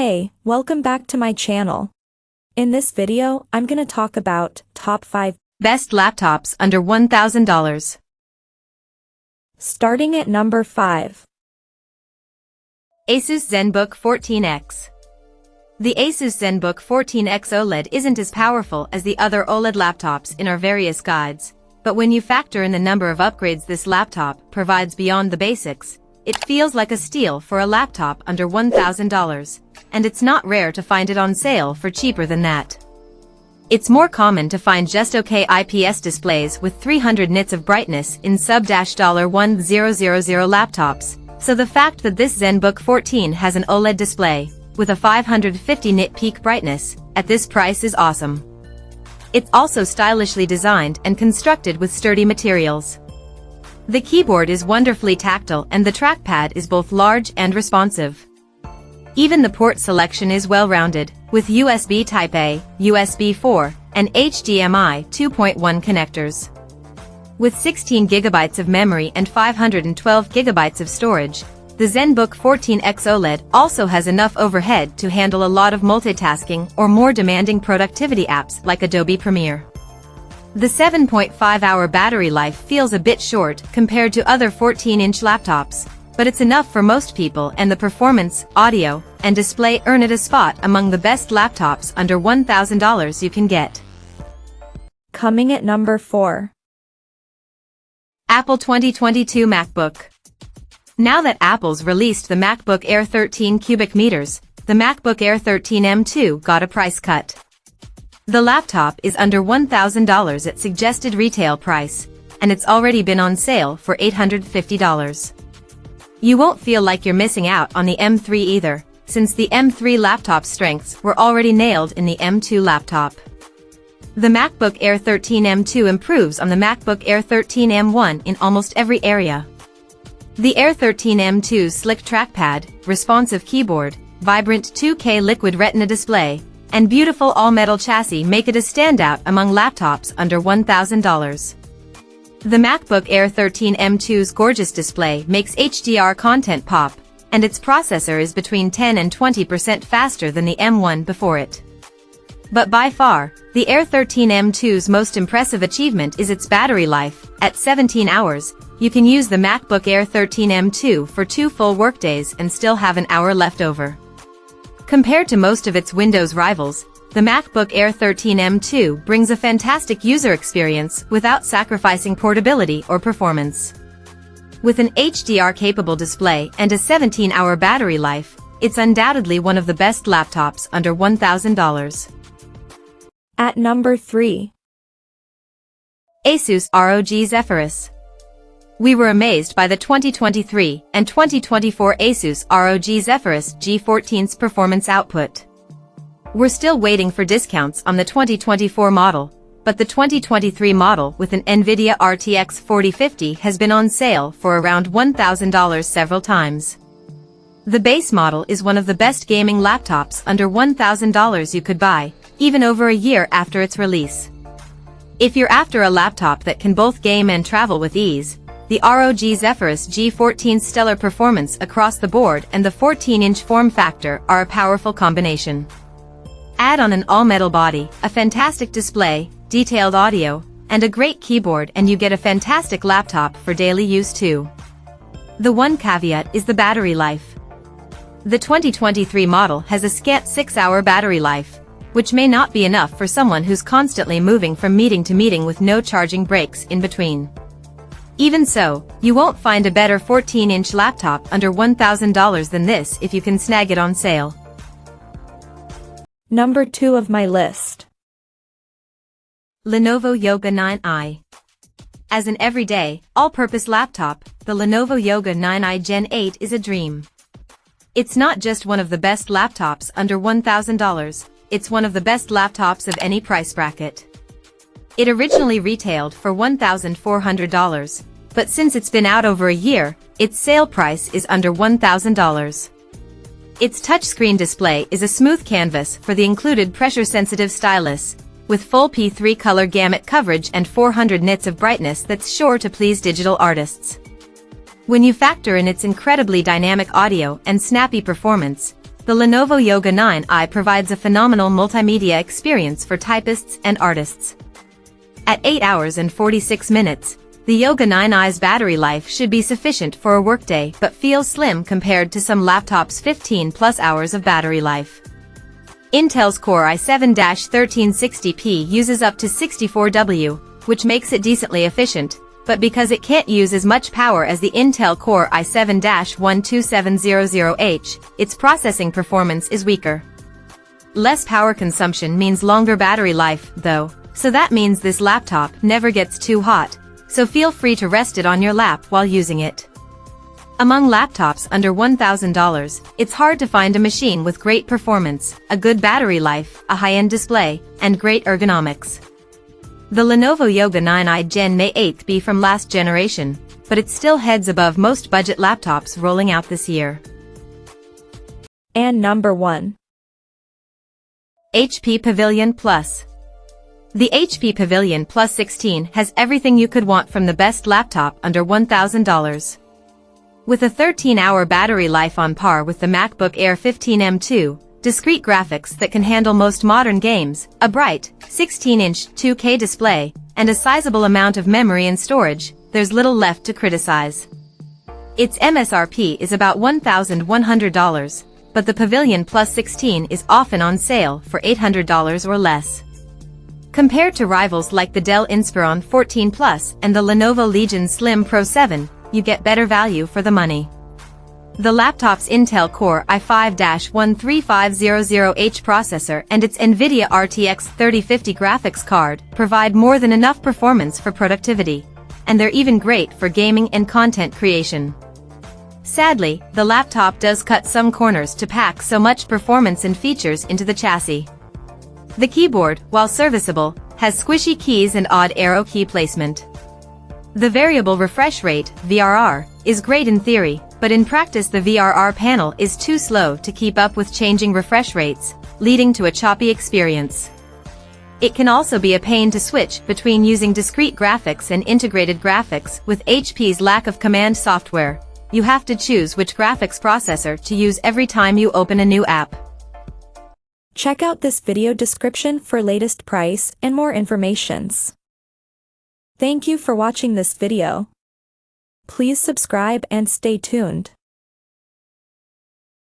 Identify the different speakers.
Speaker 1: Hey, welcome back to my channel. In this video, I'm gonna talk about top 5
Speaker 2: best laptops under $1,000.
Speaker 1: Starting at number 5.
Speaker 2: Asus Zenbook 14X. The Asus Zenbook 14X OLED isn't as powerful as the other OLED laptops in our various guides, but when you factor in the number of upgrades this laptop provides beyond the basics, it feels like a steal for a laptop under $1,000, and it's not rare to find it on sale for cheaper than that. It's more common to find just okay IPS displays with 300 nits of brightness in sub-$1000 laptops, so the fact that this Zenbook 14 has an OLED display with a 550 nit peak brightness at this price is awesome. It's also stylishly designed and constructed with sturdy materials. The keyboard is wonderfully tactile and the trackpad is both large and responsive. Even the port selection is well-rounded, with USB Type-A, USB 4, and HDMI 2.1 connectors. With 16 GB of memory and 512 GB of storage, the Zenbook 14X OLED also has enough overhead to handle a lot of multitasking or more demanding productivity apps like Adobe Premiere. The 7.5-hour battery life feels a bit short compared to other 14-inch laptops, but it's enough for most people, and the performance, audio, and display earn it a spot among the best laptops under $1,000 you can get.
Speaker 1: Coming at number 4.
Speaker 2: Apple 2022 MacBook. Now that Apple's released the MacBook Air 13 cubic meters, the MacBook Air 13 M2 got a price cut. The laptop is under $1,000 at suggested retail price, and it's already been on sale for $850. You won't feel like you're missing out on the M3 either, since the M3 laptop strengths were already nailed in the M2 laptop. The MacBook Air 13 M2 improves on the MacBook Air 13 M1 in almost every area. The Air 13 M2's slick trackpad, responsive keyboard, vibrant 2K liquid retina display, and beautiful all-metal chassis make it a standout among laptops under $1,000. The MacBook Air 13 M2's gorgeous display makes HDR content pop, and its processor is between 10 and 20% faster than the M1 before it. But by far, the Air 13 M2's most impressive achievement is its battery life. At 17 hours, you can use the MacBook Air 13 M2 for 2 full workdays and still have an hour left over. Compared to most of its Windows rivals, the MacBook Air 13 M2 brings a fantastic user experience without sacrificing portability or performance. With an HDR-capable display and a 17-hour battery life, it's undoubtedly one of the best laptops under $1,000.
Speaker 1: At number 3.
Speaker 2: Asus ROG Zephyrus. We were amazed by the 2023 and 2024 Asus ROG Zephyrus G14's performance output. We're still waiting for discounts on the 2024 model, but the 2023 model with an NVIDIA RTX 4050 has been on sale for around $1,000 several times. The base model is one of the best gaming laptops under $1,000 you could buy, even over a year after its release. If you're after a laptop that can both game and travel with ease, the ROG Zephyrus G14's stellar performance across the board and the 14-inch form factor are a powerful combination. Add on an all-metal body, a fantastic display, detailed audio, and a great keyboard and you get a fantastic laptop for daily use too. The one caveat is the battery life. The 2023 model has a scant 6-hour battery life, which may not be enough for someone who's constantly moving from meeting to meeting with no charging breaks in between. Even so, you won't find a better 14-inch laptop under $1,000 than this if you can snag it on sale.
Speaker 1: Number 2 of my list.
Speaker 2: Lenovo Yoga 9i. As an everyday, all-purpose laptop, the Lenovo Yoga 9i Gen 8 is a dream. It's not just one of the best laptops under $1,000, it's one of the best laptops of any price bracket. It originally retailed for $1,400, but since it's been out over a year, its sale price is under $1,000. Its touchscreen display is a smooth canvas for the included pressure-sensitive stylus, with full P3 color gamut coverage and 400 nits of brightness that's sure to please digital artists. When you factor in its incredibly dynamic audio and snappy performance, The Lenovo Yoga 9i provides a phenomenal multimedia experience for typists and artists. At 8 hours and 46 minutes, the Yoga 9i's battery life should be sufficient for a workday but feels slim compared to some laptops' 15+ hours of battery life. Intel's Core i7-1360P uses up to 64W, which makes it decently efficient, but because it can't use as much power as the Intel Core i7-12700H, its processing performance is weaker. Less power consumption means longer battery life, though, so that means this laptop never gets too hot, so feel free to rest it on your lap while using it. Among laptops under $1,000, it's hard to find a machine with great performance, a good battery life, a high-end display, and great ergonomics. The Lenovo Yoga 9i Gen May 8th be from last generation, but it still heads above most budget laptops rolling out this year.
Speaker 1: And number 1.
Speaker 2: HP Pavilion Plus. The HP Pavilion Plus 16 has everything you could want from the best laptop under $1,000. With a 13-hour battery life on par with the MacBook Air 15 M2, discrete graphics that can handle most modern games, a bright, 16-inch 2K display, and a sizable amount of memory and storage, there's little left to criticize. Its MSRP is about $1,100, but the Pavilion Plus 16 is often on sale for $800 or less. Compared to rivals like the Dell Inspiron 14 Plus and the Lenovo Legion Slim Pro 7, you get better value for the money. The laptop's Intel Core i5-13500H processor and its NVIDIA RTX 3050 graphics card provide more than enough performance for productivity, and they're even great for gaming and content creation. Sadly, the laptop does cut some corners to pack so much performance and features into the chassis. The keyboard, while serviceable, has squishy keys and odd arrow key placement. The variable refresh rate, VRR, is great in theory, but in practice the VRR panel is too slow to keep up with changing refresh rates, leading to a choppy experience. It can also be a pain to switch between using discrete graphics and integrated graphics. With HP's lack of command software, you have to choose which graphics processor to use every time you open a new app.
Speaker 1: Check out this video description for latest price and more informations. Thank you for watching this video. Please subscribe and stay tuned.